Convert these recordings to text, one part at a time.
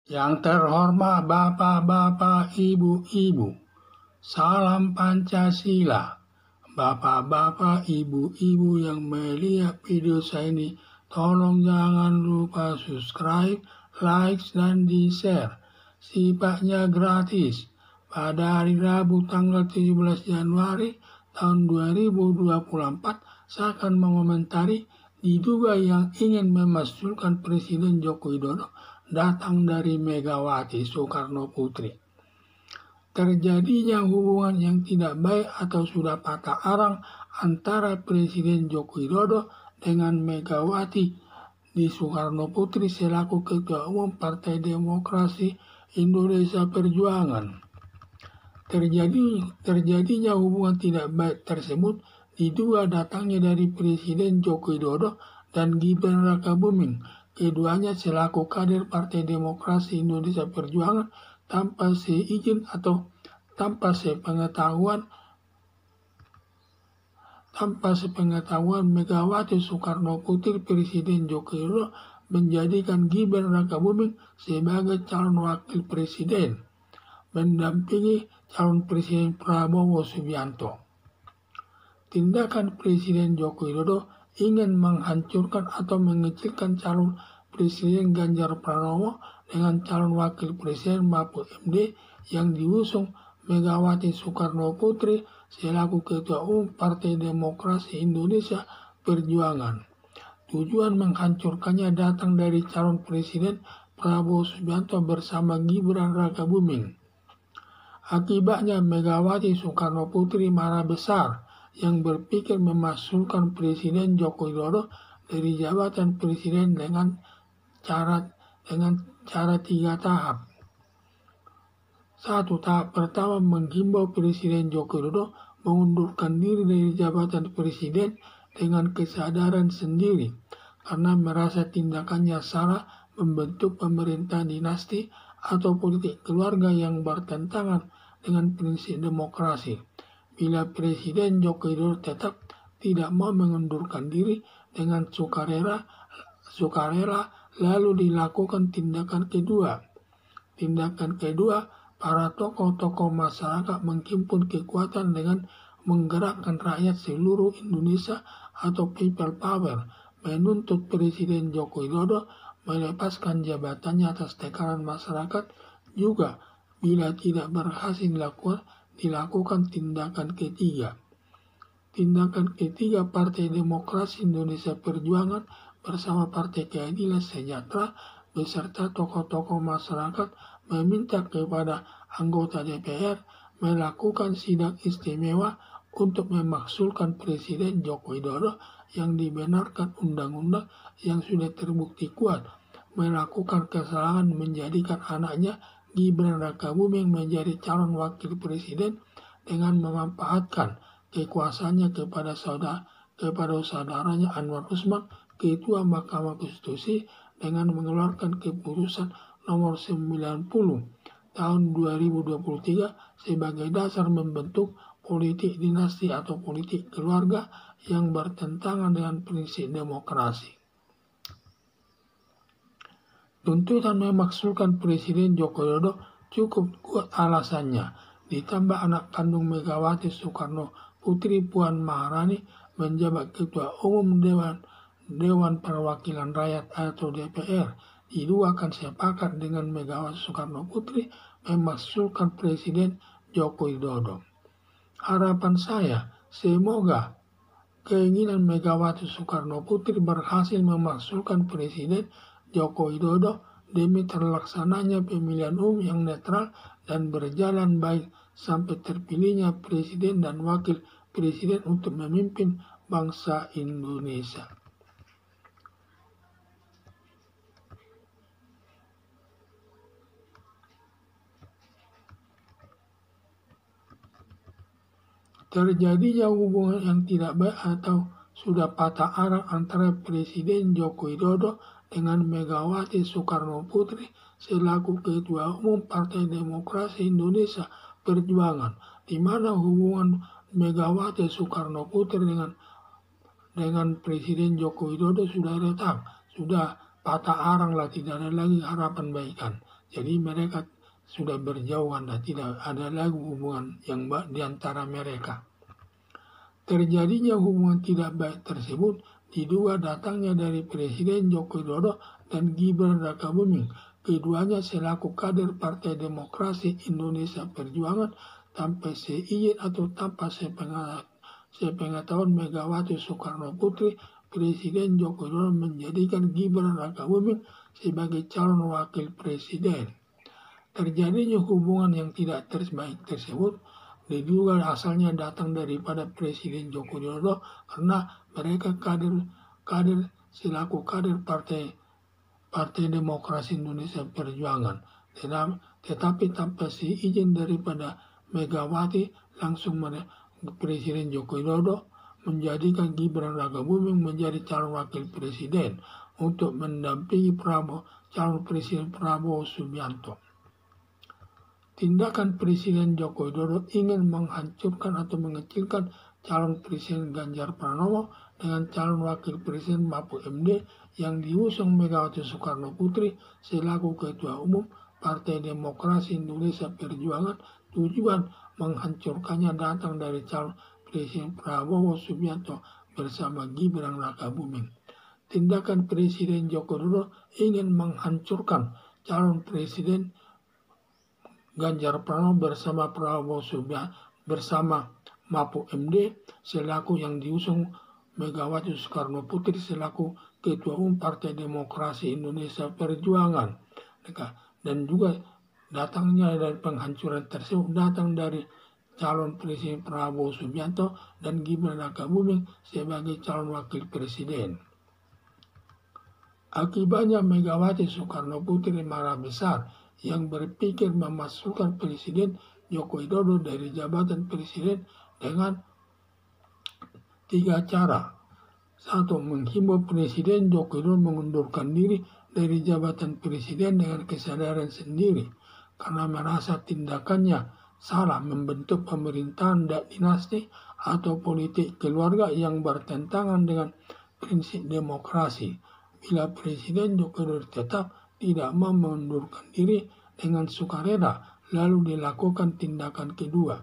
Yang terhormat Bapak-Bapak, Ibu-Ibu, salam Pancasila. Bapak-bapak, ibu-ibu yang melihat video saya ini, tolong jangan lupa subscribe, like, dan di-share. Sifatnya gratis. Pada hari Rabu tanggal 17 Januari tahun 2024, saya akan mengomentari diduga yang ingin memasukkan Presiden Joko Widodo datang dari Megawati Soekarno Putri. Terjadinya hubungan yang tidak baik atau sudah patah arang antara Presiden Joko Widodo dengan Megawati di Soekarno Putri selaku Ketua Umum Partai Demokrasi Indonesia Perjuangan. Terjadinya hubungan tidak baik tersebut diduga datangnya dari Presiden Joko Widodo dan Gibran Rakabuming, keduanya selaku kader Partai Demokrasi Indonesia Perjuangan tanpa seizin atau tanpa sepengetahuan Megawati Soekarno Putri. Presiden Joko Widodo menjadikan Gibran Rakabuming sebagai calon wakil presiden, mendampingi calon presiden Prabowo Subianto. Tindakan Presiden Joko Widodo ingin menghancurkan atau mengecilkan calon Presiden Ganjar Pranowo dengan calon wakil presiden Mahfud MD yang diusung Megawati Soekarno Putri selaku Ketua Umum Partai Demokrasi Indonesia Perjuangan. Tujuan menghancurkannya datang dari calon presiden Prabowo Subianto bersama Gibran Rakabuming. Akibatnya Megawati Soekarno Putri marah besar yang berpikir memasukkan Presiden Joko Widodo dari jabatan presiden dengan cara 3 tahap. 1. Tahap pertama menghimbau Presiden Joko Widodo mengundurkan diri dari jabatan presiden dengan kesadaran sendiri karena merasa tindakannya salah membentuk pemerintahan dinasti atau politik keluarga yang bertentangan dengan prinsip demokrasi. Bila Presiden Joko Widodo tetap tidak mau mengundurkan diri dengan sukarela lalu dilakukan tindakan kedua. Para tokoh-tokoh masyarakat menghimpun kekuatan dengan menggerakkan rakyat seluruh Indonesia atau people power, menuntut Presiden Joko Widodo melepaskan jabatannya atas tekanan masyarakat. Juga bila tidak berhasil dilakukan tindakan ketiga. Tindakan ketiga, Partai Demokrasi Indonesia Perjuangan bersama Partai Keadilan Sejahtera beserta tokoh-tokoh masyarakat meminta kepada anggota DPR melakukan sidang istimewa untuk memakzulkan Presiden Joko Widodo yang dibenarkan undang-undang yang sudah terbukti kuat melakukan kesalahan menjadikan anaknya Gibran Rakabuming menjadi calon wakil presiden dengan memanfaatkan kekuasaannya kepada saudaranya Anwar Usman, Ketua Mahkamah Konstitusi, dengan mengeluarkan keputusan nomor 90 tahun 2023 sebagai dasar membentuk politik dinasti atau politik keluarga yang bertentangan dengan prinsip demokrasi. Tuntutan memakzulkan Presiden Joko Widodo cukup kuat alasannya, ditambah anak kandung Megawati Soekarno Putri Puan Maharani menjabat Ketua Umum Dewan Perwakilan Rakyat atau DPR, diduakan sepakat dengan Megawati Soekarno Putri memakzulkan Presiden Joko Widodo. Harapan saya, semoga keinginan Megawati Soekarno Putri berhasil memakzulkan Presiden Joko Widodo demi terlaksananya pemilihan umum yang netral dan berjalan baik sampai terpilihnya Presiden dan Wakil Presiden untuk memimpin bangsa Indonesia. Terjadinya hubungan yang tidak baik atau sudah patah arang antara Presiden Joko Widodo dengan Megawati Soekarno Putri selaku Ketua Umum Partai Demokrasi Indonesia Perjuangan, di mana hubungan Megawati Soekarno Putri dengan Presiden Joko Widodo sudah retak, sudah patah arang lah, tidak ada lagi harapan baikan. Jadi mereka sudah berjauhan dan tidak ada lagi hubungan yang baik di antara mereka. Terjadinya hubungan tidak baik tersebut diduga datangnya dari Presiden Joko Widodo dan Gibran Rakabuming, keduanya selaku kader Partai Demokrasi Indonesia Perjuangan tanpa seizin atau tanpa sepengetahuan Megawati Soekarno Putri. Presiden Joko Widodo menjadikan Gibran Rakabuming sebagai calon wakil presiden. Terjadinya hubungan yang tidak terbaik tersebut diduga asalnya datang daripada Presiden Joko Widodo karena mereka kader selaku kader Partai Demokrasi Indonesia Perjuangan. Tetapi tanpa seizin daripada Megawati, langsung Presiden Joko Widodo menjadikan Gibran Rakabuming menjadi calon wakil presiden untuk mendampingi calon presiden Prabowo Subianto. Tindakan Presiden Joko Widodo ingin menghancurkan atau mengecilkan calon presiden Ganjar Pranowo dengan calon wakil presiden Mahfud MD yang diusung Megawati Soekarno Putri selaku Ketua Umum Partai Demokrasi Indonesia Perjuangan. Tujuan menghancurkannya datang dari calon presiden Prabowo Subianto bersama Gibran Rakabuming. Tindakan Presiden Joko Widodo ingin menghancurkan calon presiden Ganjar Pranowo bersama Prabowo Subianto bersama Mahfud MD selaku yang diusung Megawati Soekarno Putri selaku Ketua Umum Partai Demokrasi Indonesia Perjuangan. Dan juga datangnya dari penghancuran tersebut datang dari calon presiden Prabowo Subianto dan Gibran Rakabuming sebagai calon wakil presiden. Akibatnya Megawati Soekarno Putri marah besar yang berpikir memasukkan Presiden Joko Widodo dari jabatan presiden dengan 3 cara. 1. Menghimbau Presiden Joko Widodo mengundurkan diri dari jabatan presiden dengan kesadaran sendiri karena merasa tindakannya salah membentuk pemerintahan dinasti atau politik keluarga yang bertentangan dengan prinsip demokrasi. Bila Presiden Joko Widodo tetap tidak mau mengundurkan diri dengan sukarela, lalu dilakukan tindakan kedua.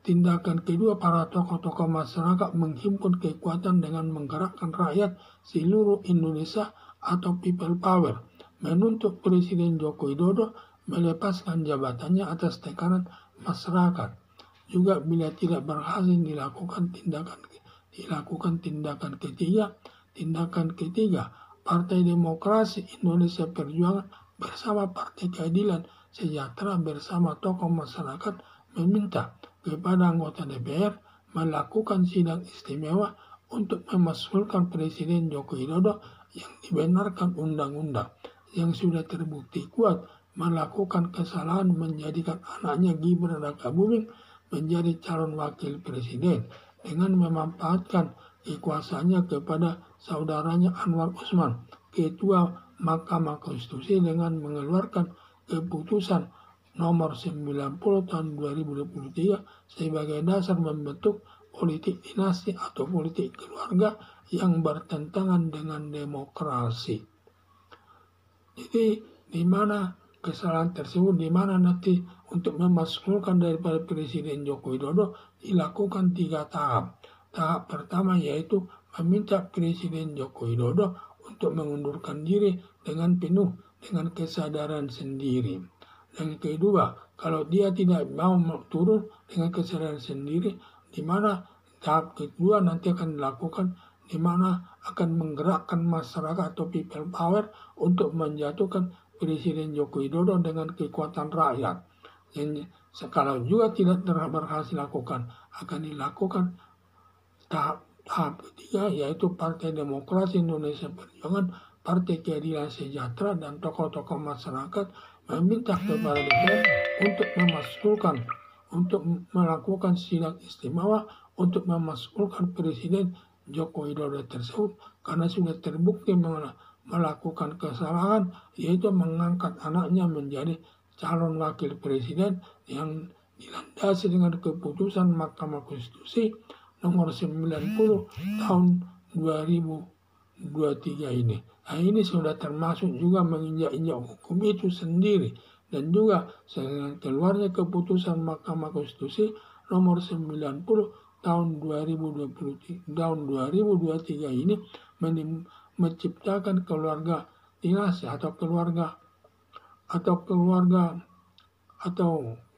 Tindakan kedua, para tokoh-tokoh masyarakat menghimpun kekuatan dengan menggerakkan rakyat seluruh Indonesia atau people power, menuntut Presiden Joko Widodo melepaskan jabatannya atas tekanan masyarakat. Juga bila tidak berhasil dilakukan tindakan ketiga, Partai Demokrasi Indonesia Perjuangan bersama Partai Keadilan Sejahtera bersama tokoh masyarakat meminta kepada anggota DPR melakukan sidang istimewa untuk memasukkan Presiden Joko Widodo yang dibenarkan undang-undang yang sudah terbukti kuat melakukan kesalahan menjadikan anaknya Gibran Rakabuming menjadi calon wakil presiden dengan memanfaatkan kekuasaannya kepada saudaranya Anwar Usman, Ketua Mahkamah Konstitusi, dengan mengeluarkan keputusan nomor 90 tahun 2023 sebagai dasar membentuk politik dinasti atau politik keluarga yang bertentangan dengan demokrasi. Jadi di mana kesalahan tersebut, di mana nanti untuk memasukkan daripada Presiden Joko Widodo dilakukan 3 tahap. Tahap pertama yaitu meminta Presiden Joko Widodo untuk mengundurkan diri dengan penuh dengan kesadaran sendiri. Dan kedua, kalau dia tidak mau turun dengan kesadaran sendiri, di mana tahap kedua nanti akan dilakukan, di mana akan menggerakkan masyarakat atau people power untuk menjatuhkan Presiden Joko Widodo dengan kekuatan rakyat. Dan kalau juga tidak berhasil lakukan, akan dilakukan tahap ketiga yaitu Partai Demokrasi Indonesia Perjuangan, Partai Keadilan Sejahtera, dan tokoh-tokoh masyarakat meminta kepada DPR untuk melakukan sidang istimewa untuk memasukkan Presiden Joko Widodo tersebut karena sudah terbukti melakukan kesalahan, yaitu mengangkat anaknya menjadi calon wakil presiden yang dilandasi dengan keputusan Mahkamah Konstitusi nomor 90 tahun 2023 2023 ini. Nah, ini sudah termasuk juga menginjak-injak hukum itu sendiri. Dan juga dengan keluarnya keputusan Mahkamah Konstitusi nomor 90 tahun 2023 ini menciptakan keluarga dinasti atau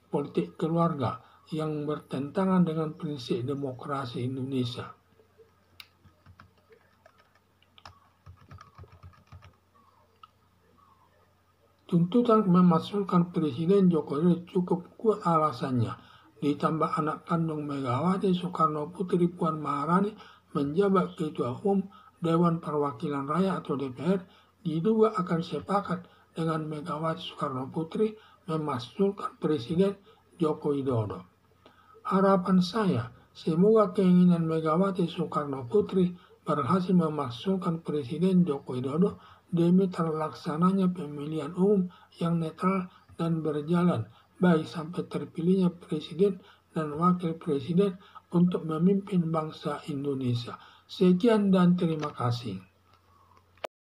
politik keluarga yang bertentangan dengan prinsip demokrasi Indonesia. Tuntutan memasukkan Presiden Joko Widodo cukup kuat alasannya. Ditambah anak kandung Megawati Soekarno Putri Puan Maharani menjabat Ketua Umum Dewan Perwakilan Rakyat atau DPR, diduga akan sepakat dengan Megawati Soekarno Putri memasukkan Presiden Joko Widodo. Harapan saya, semoga keinginan Megawati Soekarno Putri berhasil memasukkan Presiden Joko Widodo demi terlaksananya pemilihan umum yang netral dan berjalan, baik sampai terpilihnya Presiden dan Wakil Presiden untuk memimpin bangsa Indonesia. Sekian dan terima kasih.